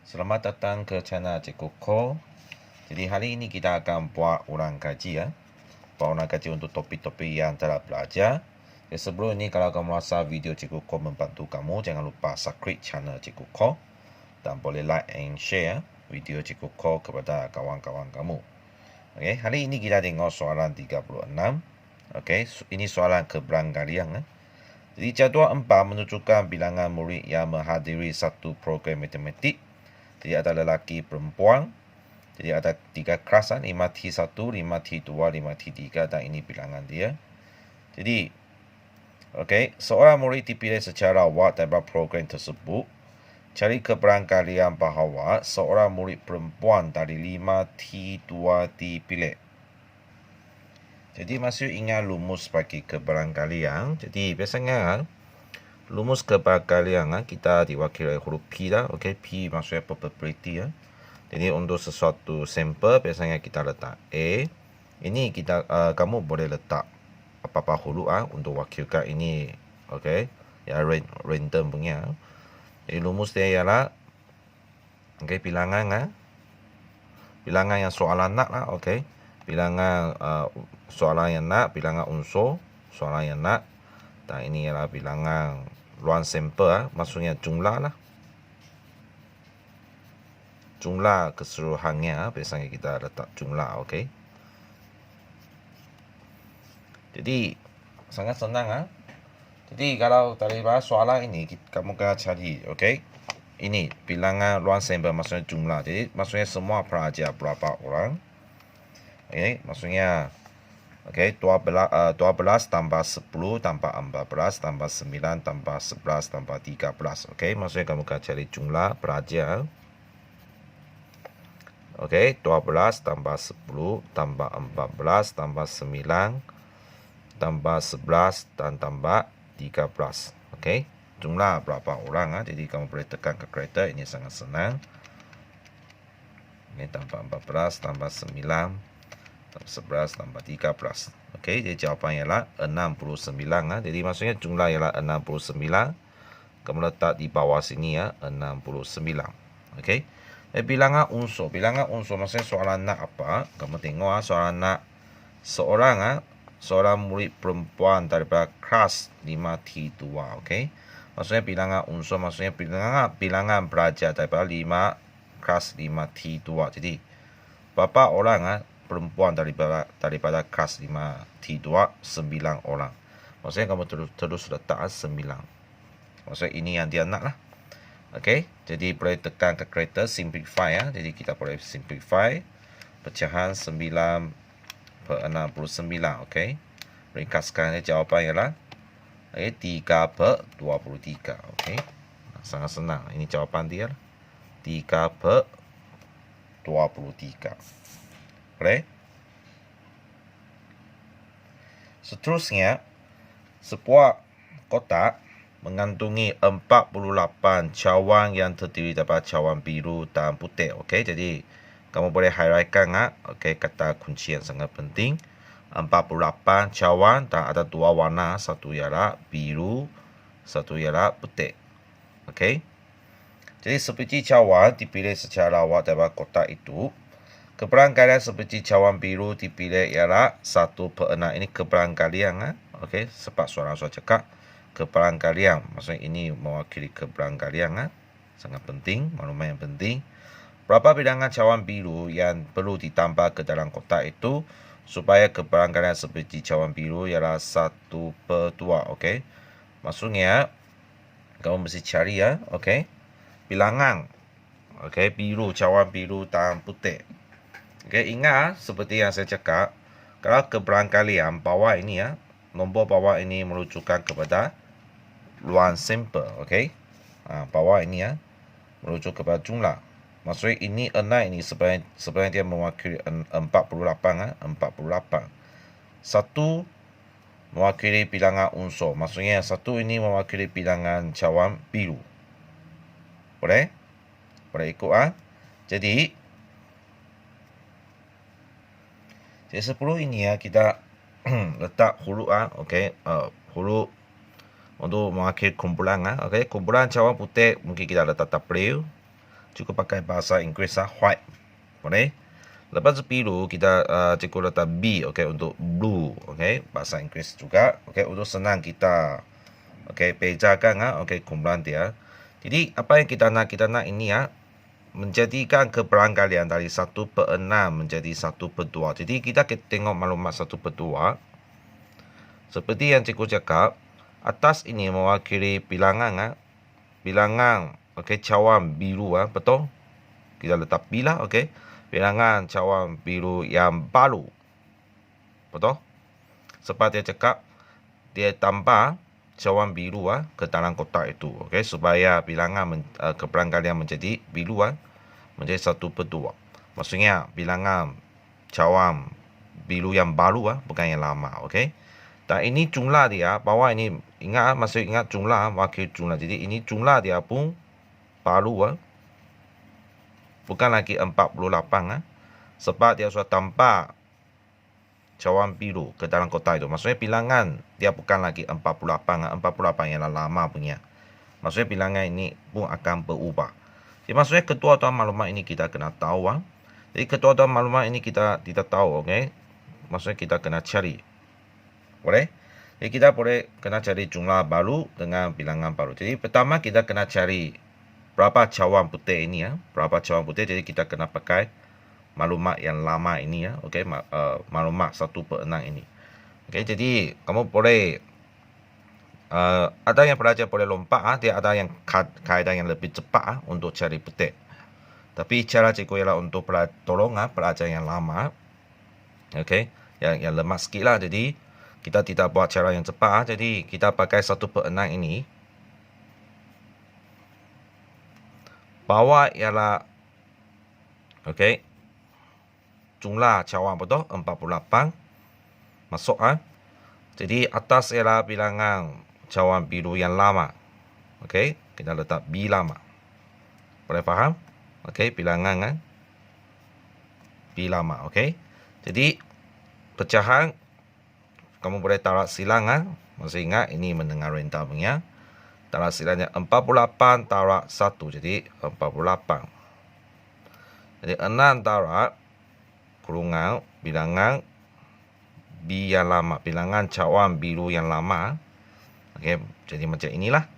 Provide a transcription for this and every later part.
Selamat datang ke channel Cikgu Ko. Jadi hari ini kita akan buat ulang kaji ya. Buat ulang kaji untuk topik-topik yang telah belajar. Jadi sebelum ini kalau kamu rasa video Cikgu Ko membantu kamu, jangan lupa subscribe channel Cikgu Ko. Dan boleh like and share video Cikgu Ko kepada kawan-kawan kamu. Okey, hari ini kita tengok soalan 36. Okey, ini soalan keberangkalian ya. Jadi jadual 4 menunjukkan bilangan murid yang menghadiri satu program matematik. Jadi ada lelaki perempuan. Jadi ada 3 kelas 5T1, 5T2, 5T3 dan ini bilangan dia. Jadi okey, seorang murid dipilih secara awal daripada program tersebut. Cari keberangkalian bahawa seorang murid perempuan dari 5T2 dipilih. Jadi masih ingat lumus bagi keberangkalian. Jadi biasanya lumus keberangkalian kita diwakili oleh huruf P lah. Okey, P maksudnya probability ya. Jadi untuk sesuatu sampel biasanya kita letak A. Ini kita kamu boleh letak apa-apa huruf untuk wakilkan ini. Okey, ya random punya. Jadi lumus dia ialah bilangan bilangan yang soalan nak lah. Okey, bilangan soalan yang nak, bilangan unsur soalan yang nak, dan ini ialah bilangan ruang sampel maksudnya jumlah lah, jumlah keseluruhannya biasanya kita letak jumlah. Okey, jadi sangat senang Jadi kalau daripada soalan ini kamu kena cari. Okey, ini bilangan ruang sampel maksudnya jumlah. Jadi maksudnya semua pelajar berapa orang. Okey, maksudnya okey, 12 tambah 10 tambah 14 tambah 9 tambah 11 tambah 13. Okey, maksudnya kamu akan cari jumlah pelajar. Okey, 12 tambah 10 tambah 14 tambah 9 tambah 11 dan tambah 13. Okey, jumlah berapa orang jadi kamu boleh tekan kalkulator, ini sangat senang. Ini tambah 14 tambah 9 tambah 11 tambah 13. Okey, jadi jawapan ialah 69 Jadi maksudnya jumlah ialah 69. Kamu letak di bawah sini 69. Okey. Bilangan unsur. Bilangan unsur maksudnya soalan nak apa? Kamu tengok soalan nak seorang murid perempuan daripada kelas 5T2. Okey. Maksudnya bilangan unsur maksudnya bilangan pelajar daripada kelas 5T2. Jadi berapa orang perempuan daripada kelas 5T2? 9 orang. Maksudnya kamu terus letak 9. Maksudnya ini yang dia nak lah. Okey, jadi boleh tekan kalkulator simplify Jadi kita boleh simplify pecahan 9 per 69. Okey, ringkaskan jawapan ialah 3 per 23. Okey, sangat senang. Ini jawapan dia 3 per 23. Boleh? Seterusnya, sebuah kotak mengandungi 48 cawan yang terdiri daripada cawan biru dan putih. Okey, jadi kamu boleh highlightkan okey, kata kunci yang sangat penting. 48 cawan dan ada 2 warna, satu ialah biru, satu ialah putih. Okey. Jadi seperti cawan dipilih secara awal daripada kotak itu. Keberangkalian seperti cawan biru dipilih ialah 1 per 6. Ini keberangkalian Okey, sebab soalan cakap keberangkalian. Maksudnya ini mewakili keberangkalian sangat penting, maklumat yang penting. Berapa bilangan cawan biru yang perlu ditambah ke dalam kotak itu supaya keberangkalian seperti cawan biru ialah 1 per 2. Okey, maksudnya kamu mesti cari okey, bilangan biru, cawan biru dan putih. Okey, ingat seperti yang saya cakap, kalau keberangkalian bawah ini nombor bawah ini merujukkan kepada ruang sampel. Okey, bawah ini merujuk kepada jumlah. Maksudnya ini 6 ini sebenarnya dia mewakili 48 48. Satu mewakili bilangan unsur. Maksudnya satu ini mewakili bilangan cawan biru. Boleh? Boleh ikut Jadi sebelum ini kita letak huruf okey, huruf untuk mewakili kumpulan Okey, kumpulan cawan putih mungkin kita letak W. Cukup pakai bahasa Inggeris white. Boleh? Lepas biru kita cukup letak B, okey, untuk blue, okey, bahasa Inggeris juga, okey, untuk senang kita, okey, bezakan okey, kumpulan dia. Jadi apa yang kita nak? Kita nak ini menjadikan keberangkalian dari 1/6 menjadi 1/2. Jadi kita tengok maklumat 1/2. Seperti yang cikgu cakap, atas ini mewakili bilangan bilangan, okey, cawan biru betul? Kita letak B lah, okey. Bilangan cawan biru yang baru. Betul? Sebab dia cakap, dia tambah cawan biru ke dalam kotak itu. Okay? Supaya bilangan keberangkalian menjadi biru menjadi 1/2. Maksudnya, bilangan cawan biru yang baru bukan yang lama. Okay? Dan ini jumlah dia, bawah ini, masih ingat jumlah, wakil jumlah. Jadi ini jumlah dia pun baru bukan lagi 48 sebab dia sudah tambah cawan biru ke dalam kotak itu. Maksudnya bilangan dia bukan lagi 48 yang lama punya. Maksudnya bilangan ini pun akan berubah. Jadi maksudnya ketua-ketua maklumat ini kita kena tahu. Jadi ketua-ketua maklumat ini kita tahu, okey. Maksudnya kita kena cari. Boleh? Jadi kita boleh kena cari jumlah baru dengan bilangan baru. Jadi pertama kita kena cari berapa cawan putih ini berapa cawan putih. Jadi kita kena pakai maklumat yang lama ini okey, maklumat 1/6 ini. Okey, jadi kamu boleh ada yang pelajar boleh lompat dia ada yang kaedah yang lebih cepat untuk cari putih. Tapi cara cikgu ialah untuk tolong pelajar yang lama, okey, yang lemah sikit lah. Jadi kita tidak buat cara yang cepat jadi kita pakai 1/6 ini. Bawah ialah, okey, jumlah cawan betul 48 masuk Jadi atas ialah bilangan cawan biru yang lama. Okey, kita letak B lama. Boleh faham? Okey, bilangan B lama. Okey. Jadi pecahan kamu boleh tarik silang masih ingat ini mendengar rendah punya. Tarik silangnya 48 tarik 1 jadi 48. Jadi 6 tarik kurungan bilangan B yang lama, bilangan cawan biru yang lama. Okey, jadi macam inilah.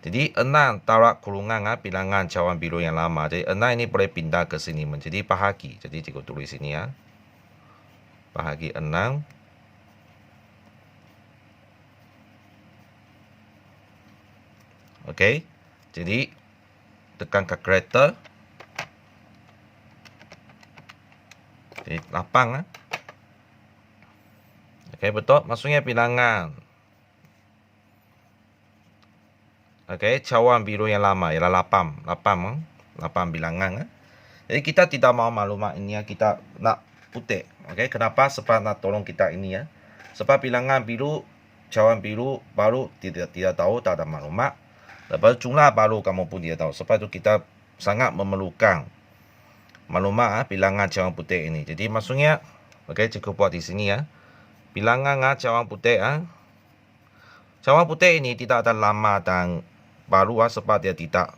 Jadi 6 tarik kurungan bilangan cawan biru yang lama. Jadi 6 ini boleh pindah ke sini menjadi bahagi. Jadi cikgu tulis sini bahagi 6. Okey. Jadi tekan kalkulator. Jadi 8 Okey, betul. Maksudnya bilangan. Okey, cawan biru yang lama ialah 8 bilangan Jadi kita tidak mahu maklumat ini kita nak putih. Okey, kenapa? Sebab nak tolong kita ini Sebab bilangan biru, cawan biru baru tidak tahu, tak ada maklumat. Lepas jumlah baru kamu pun tidak tahu. Sebab itu kita sangat memerlukan maklumat bilangan cawan putih ini. Jadi maksudnya, okey, cikgu buat di sini bilangan cawan putih cawan putih ini tidak ada lama dan baru sebab dia tidak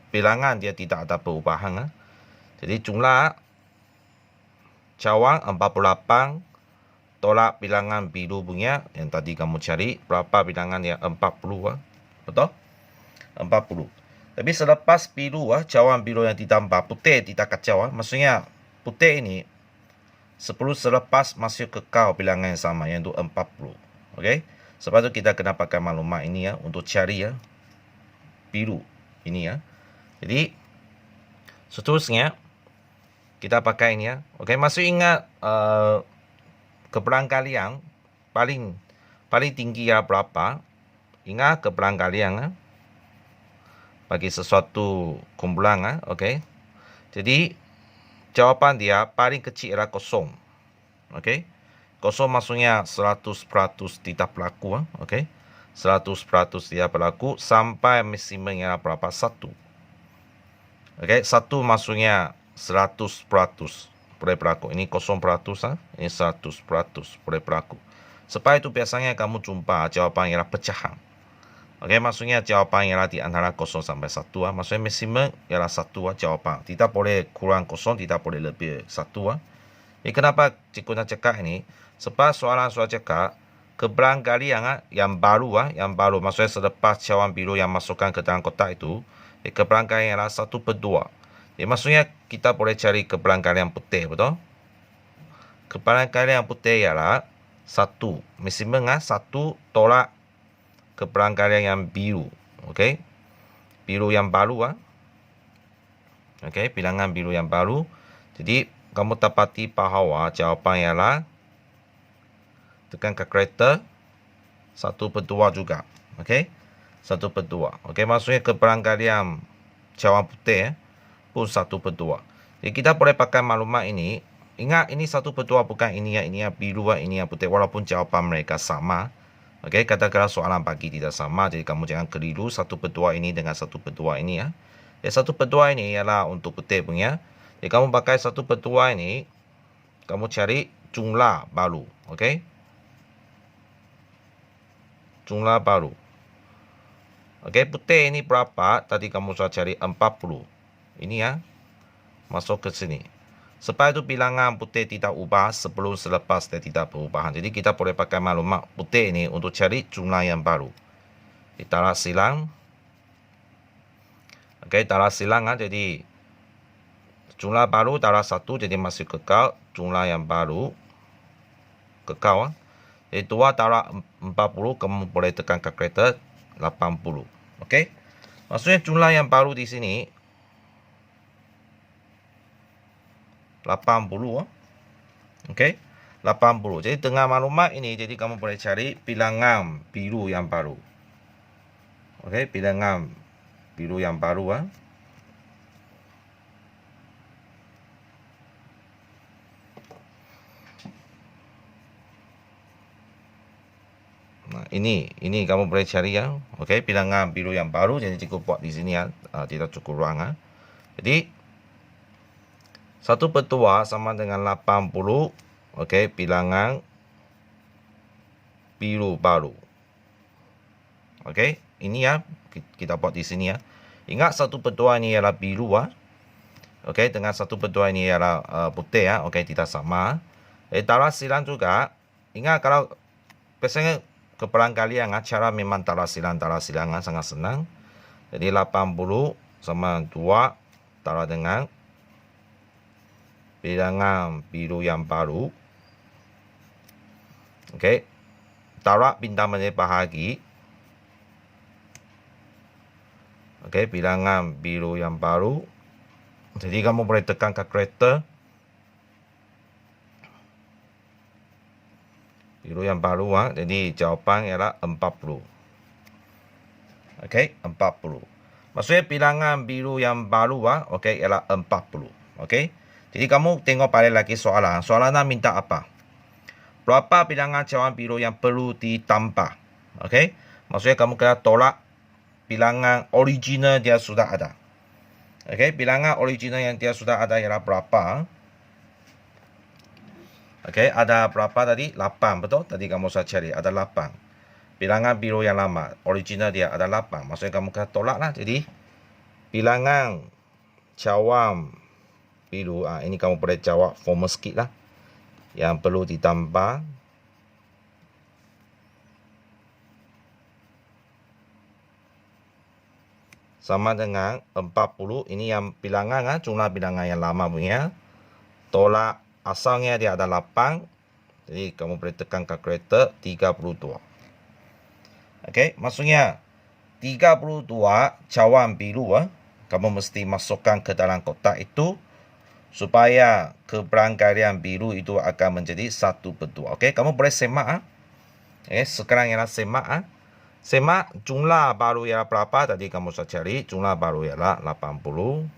bilangan dia tidak ada perubahan Jadi jumlah cawan 48 tolak bilangan biru punya yang tadi kamu cari berapa bilangan yang 40 betul? 40. Tapi selepas biru cawan biru yang ditambah putih tidak kacau maksudnya putih ini selepas masuk kekal bilangan yang sama iaitu 40. Okey. Sebab itu kita kena pakai maklumat ini untuk cari biru ini Jadi seterusnya kita pakai ini Okey, masih ingat keberangkalian paling tinggi berapa? Ingat keberangkalian bagi sesuatu kumpulan okey. Jadi jawapan dia paling kecil ialah kosong. Okey. Kosong maksudnya 100% tidak berlaku okey. 100% tidak berlaku sampai maksimum ialah berapa? 1. Okey, 1 maksudnya 100% boleh berlaku. Ini 0%, ini 100% boleh berlaku. Sebab itu biasanya kamu jumpa jawapan ialah pecahan. Okey, maksudnya jawapan ialah di antara 0 sampai 1 ah. Maksudnya maksimum ialah 1 ah jawapan. Tidak boleh kurang 0, tidak boleh lebih 1 ah. Jadi kenapa cikgu nak cakap ini? Sebab soalan cakap keberangkalian yang baru maksudnya selepas cawan biru yang masukkan ke dalam kotak itu, keberangkalian ialah 1/2. Jadi maksudnya kita boleh cari keberangkalian putih, betul? Keberangkalian putih ialah 1. Maksimum 1 tolak keberangkalian yang biru. Okey. Biru yang baru Okey, bilangan biru yang baru. Jadi kamu dapati bahawa jawapan ialah tekan kalkulator 1/2 juga. Okey. 1/2. Okey, maksudnya keberangkalian cawan putih pun 1/2. Jadi kita boleh pakai maklumat ini. Ingat ini 1/2 bukan ini yang biru ini yang putih, walaupun jawapan mereka sama. Okey, katakanlah soalan bagi tidak sama, jadi kamu jangan keliru 1/2 ini dengan 1/2 ini ya. Jadi 1/2 ini ialah untuk putih punya. Jadi kamu pakai 1/2 ini, kamu cari jumlah baru. Okey. Jumlah baru. Okey, putih ini berapa? Tadi kamu sudah cari 40. Ini ya. Masuk ke sini. Sebab itu bilangan putih tidak ubah sebelum selepas dia tidak perubahan. Jadi kita boleh pakai maklumat putih ini untuk cari jumlah yang baru. Taruh silang. Okey, taruh silang jadi jumlah baru taruh 1, jadi masih kekal. Jumlah yang baru kekal Jadi 2 taruh 40, kamu boleh tekan kalkulator 80. Okey. Maksudnya jumlah yang baru di sini 80. Okey. 80. Jadi dengan maklumat ini, jadi kamu boleh cari bilangan biru yang baru. Okey, bilangan biru yang baru Nah, ini kamu boleh cari ya. Okey, bilangan biru yang baru, jadi cikgu buat di sini tidak cukup ruang Jadi 1/2 sama dengan 80. Okey, bilangan biru baru. Okey, ini ya kita buat di sini ya. Ingat 1/2 ini ialah biru Okey, dengan 1/2 ini ialah putih Okey, tidak sama. Taruh silang juga. Ingat kalau biasanya keberangkalian cara memang taruh silang sangat senang. Jadi 80 sama 2 taruh dengan bilangan biru yang baru. Okey. Taruh bintang menjadi bahagi. Okey, bilangan biru yang baru. Jadi kamu boleh tekan kalkulator. Biru yang baru jadi jawapan ialah 40. Okey, 40. Maksudnya bilangan biru yang baru okey ialah 40. Okey. Jadi kamu tengok balik lagi soalan. Soalan minta apa? Berapa bilangan cawan biru yang perlu ditambah? Okey. Maksudnya kamu kena tolak bilangan original dia sudah ada. Okey, bilangan original yang dia sudah ada ialah berapa? Okey, ada berapa tadi? 8, betul? Tadi kamu sudah cari ada 8. Bilangan biru yang lama, original dia ada 8. Maksudnya kamu kena tolak lah. Jadi bilangan cawan biru ini kamu boleh jawab formal sikit lah. Yang perlu ditambah sama dengan 40. Ini yang bilangan jumlah bilangan yang lama punya. Tolak asalnya dia ada 8. Jadi kamu boleh tekan kalkulator 32. Okey, maksudnya 32 cawan biru kamu mesti masukkan ke dalam kotak itu supaya keberangkalian biru itu akan menjadi 1/2. Okey, kamu boleh semak sekarang ialah semak semak jumlah baru ialah berapa? Tadi kamu sudah cari jumlah baru ialah 80.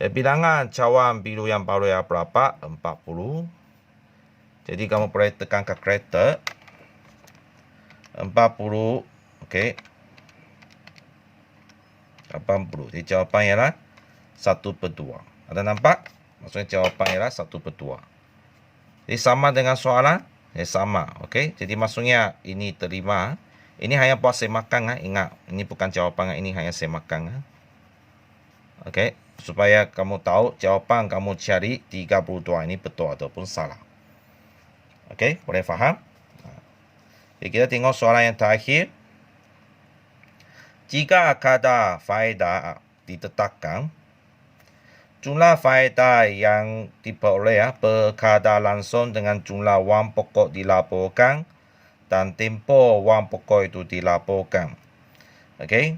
Bilangan cawan biru yang baru ialah berapa? 40. Jadi kamu boleh tekan kalkulator 40. Okey. 80. Jadi jawapan ialah 1/2. Ada nampak? Maksudnya jawapan ialah 1/2. Jadi sama dengan soalan? Sama. Okey. Jadi maksudnya ini terima. Ini hanya buat semakan. Ingat, ini bukan jawapan. Ini hanya semakan. Okey, supaya kamu tahu jawapan kamu cari 32 ini betul ataupun salah. Okey, boleh faham? Jadi kita tengok soalan yang terakhir. Jika akada faedah ditetapkan, jumlah faedah yang diperoleh berkadar langsung dengan jumlah wang pokok dilaporkan dan tempoh wang pokok itu dilaporkan. Okey.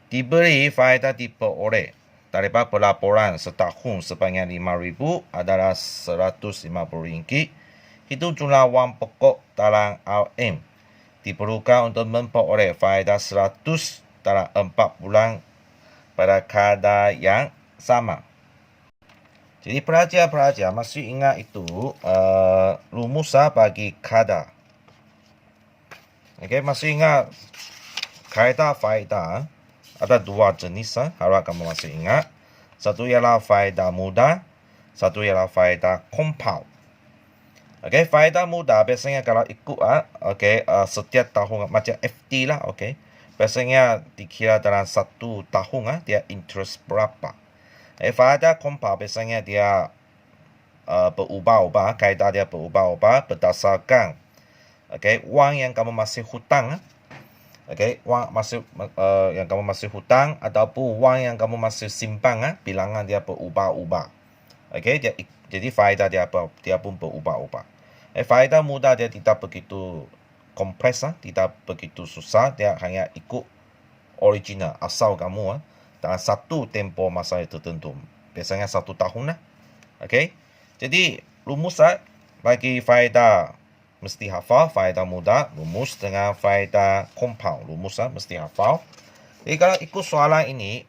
Diberi faedah diperoleh daripada pelaporan setahun sebanyak RM5,000 adalah RM150. Itu jumlah wang pokok dalam RM diperlukan untuk memperoleh faedah 100 dalam 4 bulan pada kadar yang sama. Jadi pelajar-pelajar masih ingat itu rumus bagi kadar. Okey, masih ingat kadar faedah ada dua jenis. Harap kamu masih ingat. Satu ialah faedah mudah, satu ialah faedah compound. Okey, faedah mudah biasanya kalau ikut setiap tahun macam FD lah, okey. Biasanya dikira dalam 1 tahun dia interest berapa. Faedah compound biasanya dia berubah-ubah, kaedah dia berubah-ubah berdasarkan wang yang kamu masih hutang. Wang yang kamu masih hutang ataupun wang yang kamu masih simpan, bilangan dia berubah-ubah. Jadi faedah dia pun berubah-ubah. Faedah mudah dia tidak begitu kompleks, tidak begitu susah, dia hanya ikut original asal kamu dalam satu tempoh masa tertentu. Biasanya 1 tahun lah. Jadi rumus bagi faedah mesti hafal, faedah mudah, rumus dengan faedah compound, rumus mesti hafal. Jadi kalau ikut soalan ini,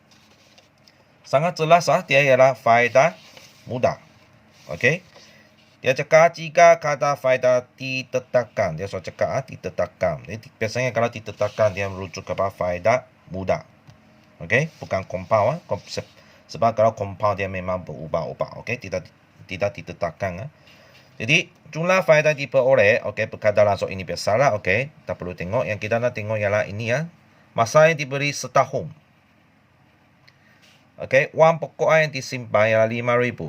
sangat jelas dia ialah faedah mudah. Dia cakap jika kata faedah ditetapkan, dia so cakap ditetapkan. Jadi biasanya kalau ditetapkan dia merujuk kepada faedah mudah. Bukan compound. Sebab kalau compound dia memang berubah-ubah. Tidak ditetapkan. Jadi jumlah faedah diperoleh, berkadar langsung ini biasalah. Tak perlu tengok. Yang kita nak tengok ialah ini masa yang diberi setahun. Wang pokok yang disimpan ialah RM5,000.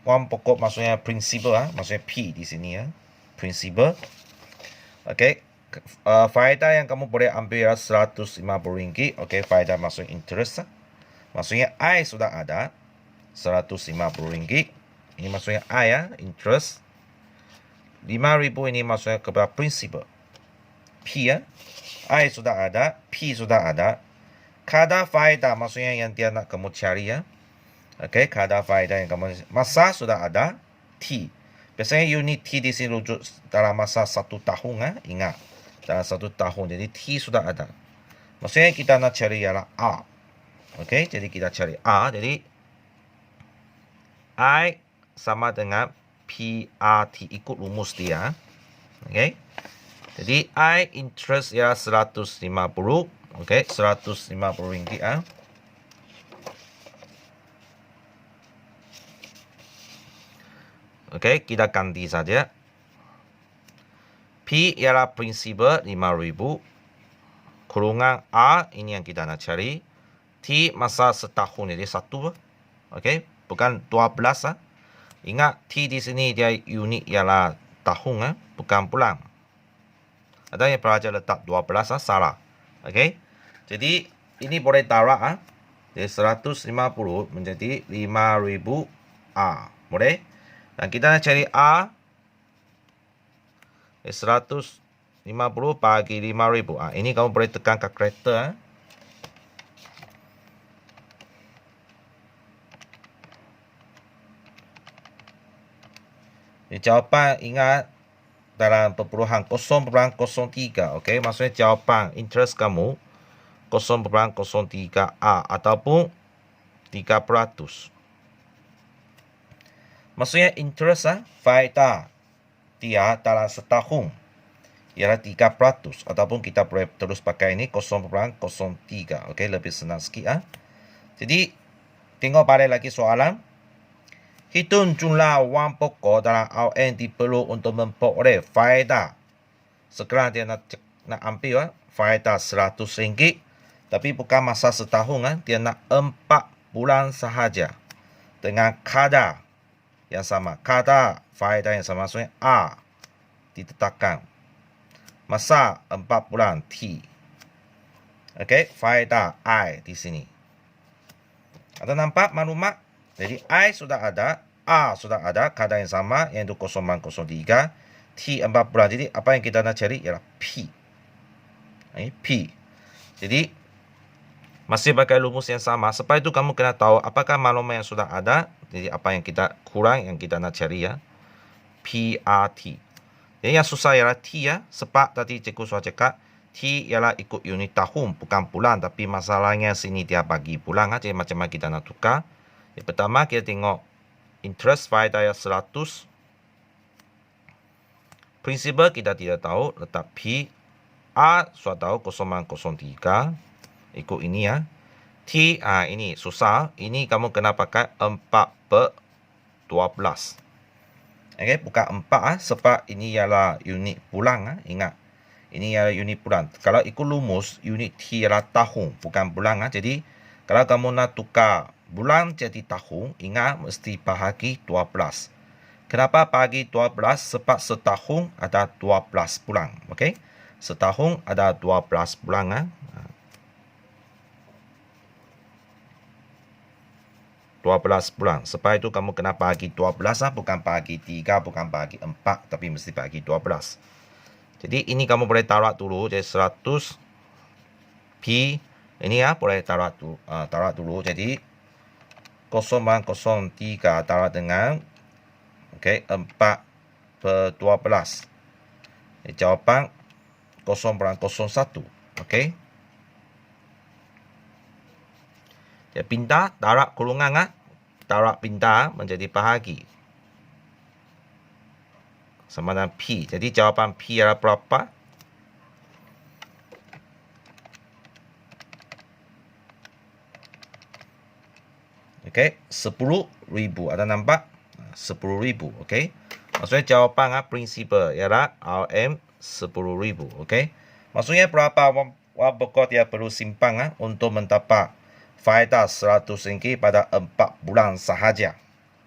Wang pokok maksudnya prinsipal, maksudnya P di sini prinsipal. Faedah yang kamu boleh ambil ialah RM150. Faedah maksudnya interest. Maksudnya I sudah ada RM150. Ini maksudnya I interest. RM5,000 ini maksudnya kepada prinsipal. P I sudah ada, P sudah ada. Kadar faedah maksudnya yang dia nak kamu cari kadar faedah yang kamu masa sudah ada, T. Biasanya unit T di sini rujuk dalam masa 1 tahun ingat. Dalam 1 tahun. Jadi T sudah ada. Maksudnya kita nak cari ialah R. Jadi kita cari R. Jadi I sama dengan PRT, ikut rumus dia. Jadi I interest ialah 150. RM150. Kita ganti saja. P ialah prinsipal RM5,000. Kurungan R ini yang kita nak cari. T masa setahun jadi 1. Bukan 12. Ingat T di sini dia unit ialah tahun bukan bulan. Ada yang pelajar letak 12 salah. Jadi ini boleh tarak jadi 150 menjadi 5,000 R. Boleh? Dan kita nak cari R 150 bagi 5,000. Ini kamu boleh tekan kalkulator. Jawapan ingat dalam perpuluhan 0.03. Maksudnya jawapan interest kamu 0.03 R ataupun 3%. Maksudnya interest faedah dia dalam setahun ialah 3%. Ataupun kita boleh terus pakai ini 0.03. Lebih senang sikit. Jadi tengok balik lagi soalan. Hitung jumlah wang pokok dalam RM diperlu untuk memperoleh faedah. Sekarang dia nak nak ambil faedah RM100, tapi bukan masa setahun, dia nak 4 bulan sahaja dengan kadar yang sama. Kadar faedah yang sama, maksudnya A ditetapkan. Masa 4 bulan T. Okey, faedah I di sini. Ada nampak maklumat? Jadi I sudah ada, A sudah ada, kadar yang sama, iaitu 0,03, T 4 bulan. Jadi apa yang kita nak cari ialah P. Ini P. Jadi masih pakai rumus yang sama. Sebab itu kamu kena tahu apakah maklumat yang sudah ada. Jadi apa yang kita kurang, yang kita nak cari ya. PRT. Jadi yang susah ialah T ya. Sebab tadi cikgu sudah cakap, T ialah ikut unit tahun, bukan bulan. Tapi masalahnya sini dia bagi bulan. Jadi macam mana kita nak tukar. Yang pertama kita tengok interest faedah 100. Prinsipal kita tidak tahu. Letak P. A sudah tahu 0,03. Ikut ini ya. T, ini susah. Ini kamu kena pakai 4/12. Okay, bukan 4 sebab ini ialah unit bulan. Ingat. Ini ialah unit bulan. Kalau ikut rumus, unit T ialah tahun, bukan bulan. Jadi, kalau kamu nak tukar bulan jadi tahun, ingat mesti bahagi 12. Kenapa bahagi 12? Sebab setahun ada 12 bulan. Okay? Setahun ada 12 bulan. 12 bulan. Sebab itu kamu kena bagi 12, bukan bagi 3, bukan bagi 4, tapi mesti bagi 12. Jadi ini kamu boleh taruh dulu. Jadi 100 P ini ya boleh taruh dulu. Jadi 0,03 taruh dengan 4/12. Jawapan 0,01. Okey. Dia pindah, tarak kurungan, tarak pindah menjadi bahagi. Sama dengan P. Jadi jawapan P adalah berapa? Okey, 10,000. Ada nampak? 10,000. Okey. Maksudnya jawapan prinsipal ialah RM 10,000. Okey. Maksudnya berapa wang pokok dia perlu simpan untuk mendapat faedah RM100 pada 4 bulan sahaja.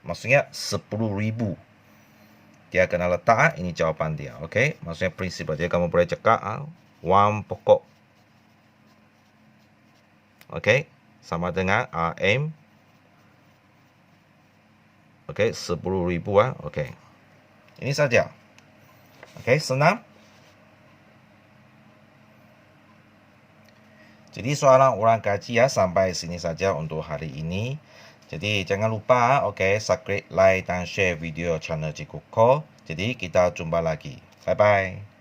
Maksudnya 10,000. Dia kena letak, ini jawapan dia. Okey. Maksudnya prinsip dia kamu boleh cakap wang pokok. Okey. Sama dengan RM. Okey, 10,000 Okey. Ini saja. Okey, senang. Jadi soalan ulang kaji sampai sini saja untuk hari ini. Jadi jangan lupa subscribe, like dan share video channel Cikgu Ko. Jadi kita jumpa lagi. Bye bye.